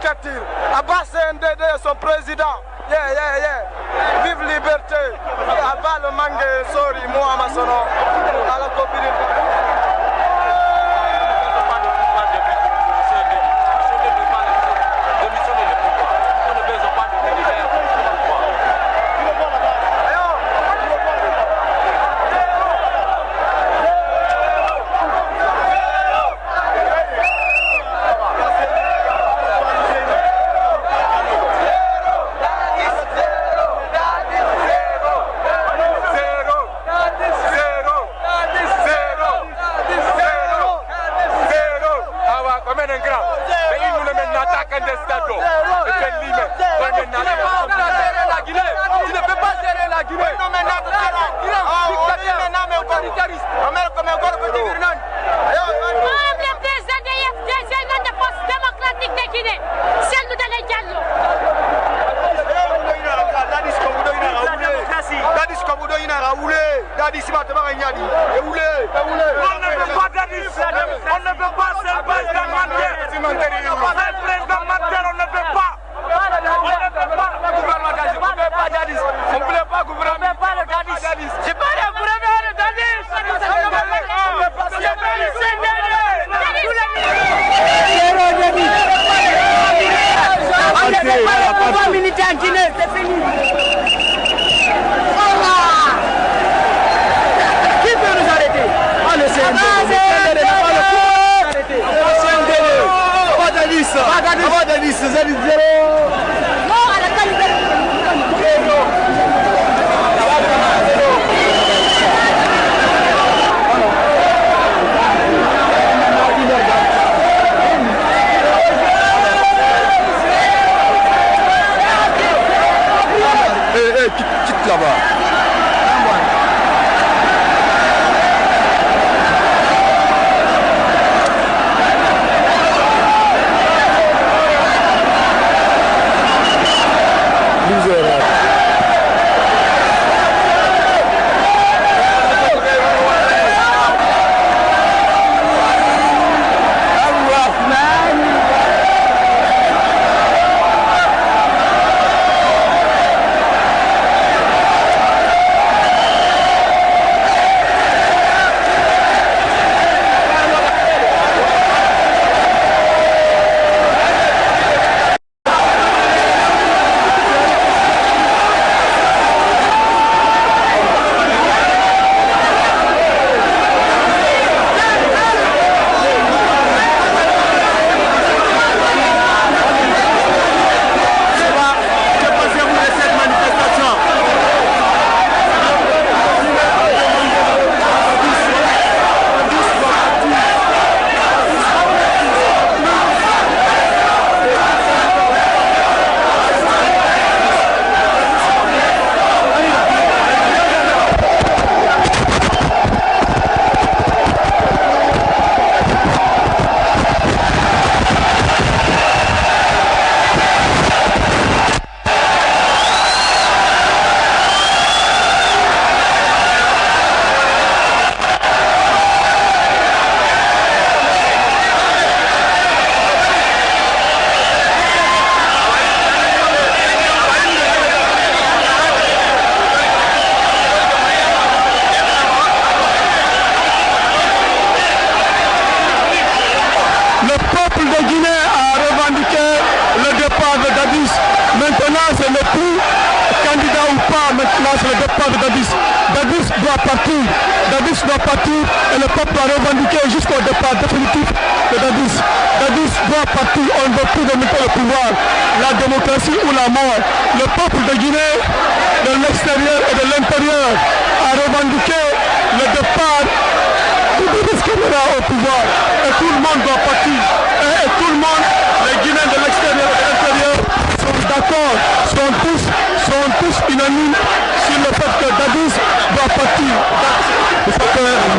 dictature. Abbas CNDD est son président. Vive liberté. Abbas le mangue sori moi amasono. Ala copine.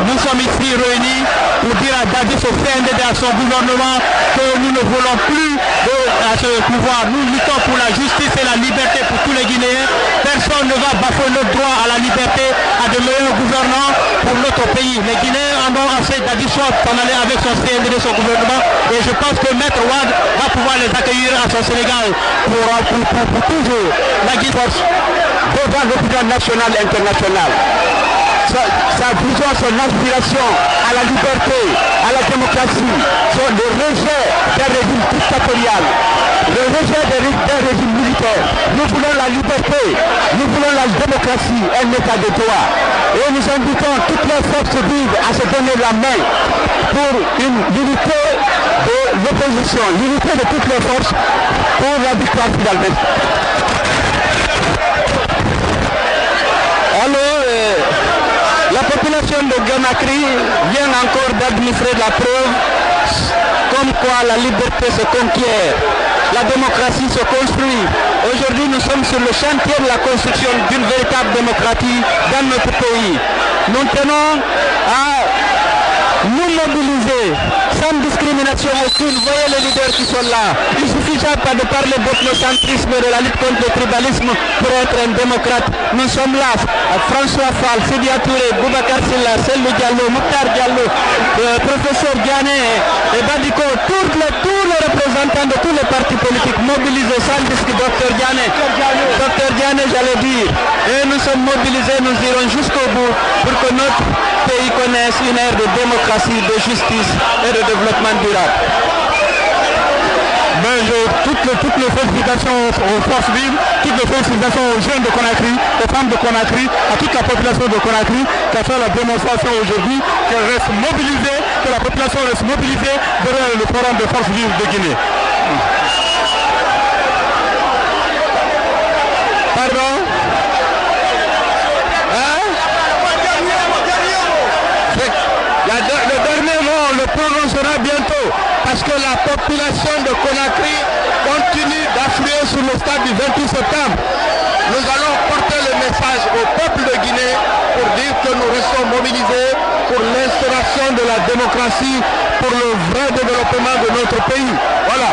Nous sommes ici réunis pour dire à Dadis, au CNDD, à son gouvernement, que nous ne voulons plus à ce pouvoir. Nous luttons pour la justice et la liberté pour tous les Guinéens. Personne ne va bafouer notre droit à la liberté, à de meilleurs gouvernants pour notre notre pays. Les Guinéens en ont assez d'addition d'en aller avec son CNDD, son gouvernement. Et je pense que Maître Wade va pouvoir les accueillir à son Sénégal pour toujours. La Guinée devant l'opinion nationale et internationale. Sa vision, son aspiration à la liberté, à la démocratie, sont le rejet d'un régime dictatorial, le rejet d'un régime militaire. Nous voulons la liberté, nous voulons la démocratie, un état de droit. Et nous invitons toutes les forces vives à se donner la main pour une unité de l'opposition, l'unité de toutes les forces pour la victoire finale. Alors, la population de Conakry vient encore d'administrer la preuve comme quoi la liberté se conquiert, la démocratie se construit. Aujourd'hui, nous sommes sur le chantier de la construction d'une véritable démocratie dans notre pays. Nous tenons à nous mobiliser sans discrimination aucune. Voyez les leaders qui sont là. Il ne suffit pas de parler d'ethnocentrisme et de la lutte contre le tribalisme pour être un démocrate. Nous sommes là. François Fall, Sidia Touré, Boubacar Silla, Selou Diallo, Mokhtar Diallo, professeur Diané et Badiko, tous les représentants de tous les partis politiques mobilisés sans disque, Dr Diané, j'allais dire. Et nous sommes mobilisés, nous irons jusqu'au bout pour que notre pays connaisse une ère de démocratie, de justice et de développement durable. Toutes les félicitations aux forces vives, toutes les félicitations aux jeunes de Conakry, aux femmes de Conakry, à toute la population de Conakry qui a fait la démonstration aujourd'hui, qu'elle reste mobilisée, que la population reste mobilisée derrière le forum des forces vives de Guinée. Pardon? Le dernier mot, on le prononcera bientôt, parce que la population de Conakry continue d'affluer sur le stade du 28 septembre. Nous allons porter le message au peuple de Guinée pour dire que nous restons mobilisés pour l'instauration de la démocratie, pour le vrai développement de notre pays. Voilà.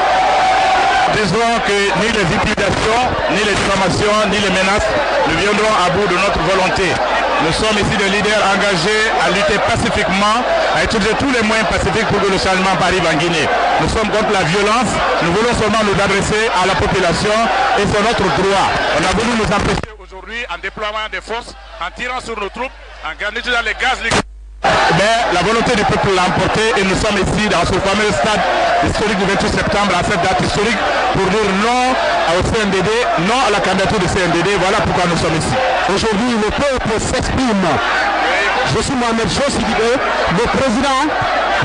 Disons que ni les intimidations, ni les diffamations, ni les menaces ne viendront à bout de notre volonté. Nous sommes ici des leaders engagés à lutter pacifiquement, à utiliser tous les moyens pacifiques pour que le changement arrive en Guinée. Nous sommes contre la violence, nous voulons seulement nous adresser à la population et c'est notre droit. On a voulu nous empêcher aujourd'hui en déploiement des forces, en tirant sur nos troupes, en utilisant les gaz liquides. Mais la volonté du peuple l'a emporté et nous sommes ici dans ce fameux stade historique du 28 septembre, à cette date historique, pour dire non au CNDD, non à la candidature du CNDD. Voilà pourquoi nous sommes ici. Aujourd'hui, le peuple s'exprime. Je suis Mohamed Jossidibé, le président,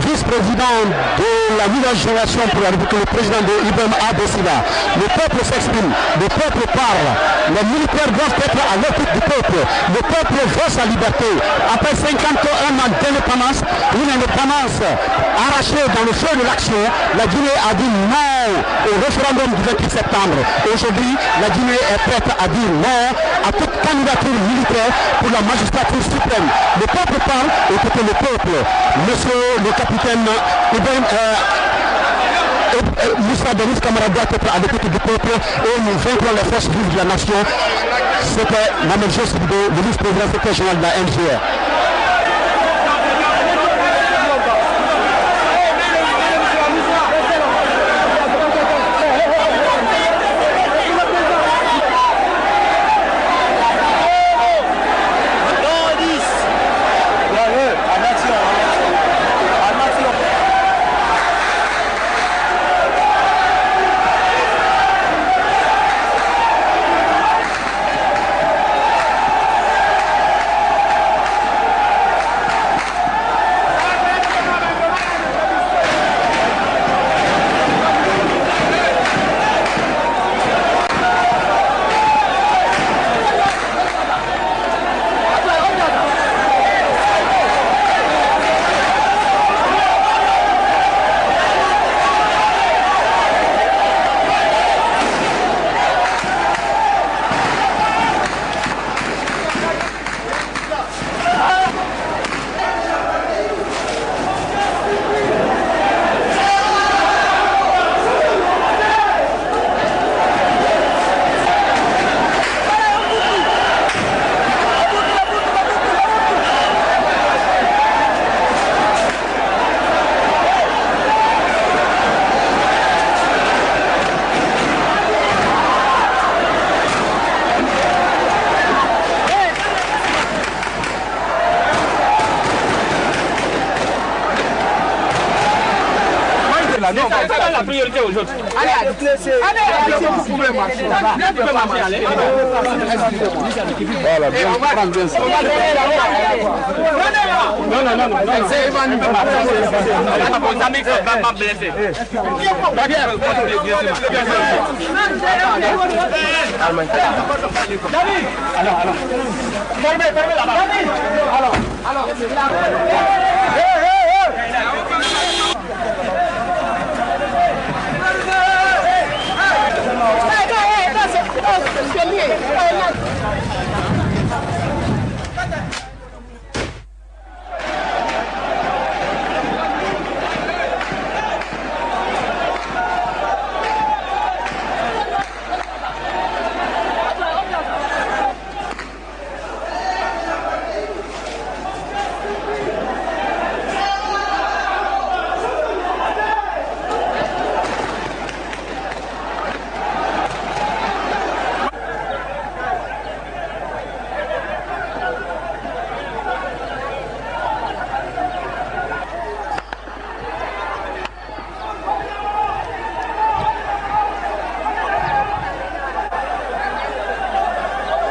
vice-président de la nouvelle génération pour la République, le président de Ibem Adesina. Le peuple s'exprime, le peuple parle. Les militaires doivent être à l'écoute du peuple. Le peuple veut sa liberté. Après 51 ans d'indépendance, une indépendance arrachée dans le feu de l'action, la Guinée a dit non au référendum du 28 septembre. Aujourd'hui, la Guinée est prête à dire non à toute candidature militaire pour la magistrature suprême. Le peuple parle, écoutez le peuple. Monsieur le capitaine Ibem Moussa Denis Camara doit être à l'écoute du peuple et nous vaincrons les forces vives de la nation. C'était Mohamed Jossidibé, le vice-président secrétaire général de la NGR. là. Non, c'est ça la priorité aujourd'hui. allez, vous pouvez marcher. Tu peux marcher, allez. Voilà, bien, prendre bien ça. Non. C'est Evan. Vos amis sont vraiment blessés. Alors. Fermez là-bas. Alors.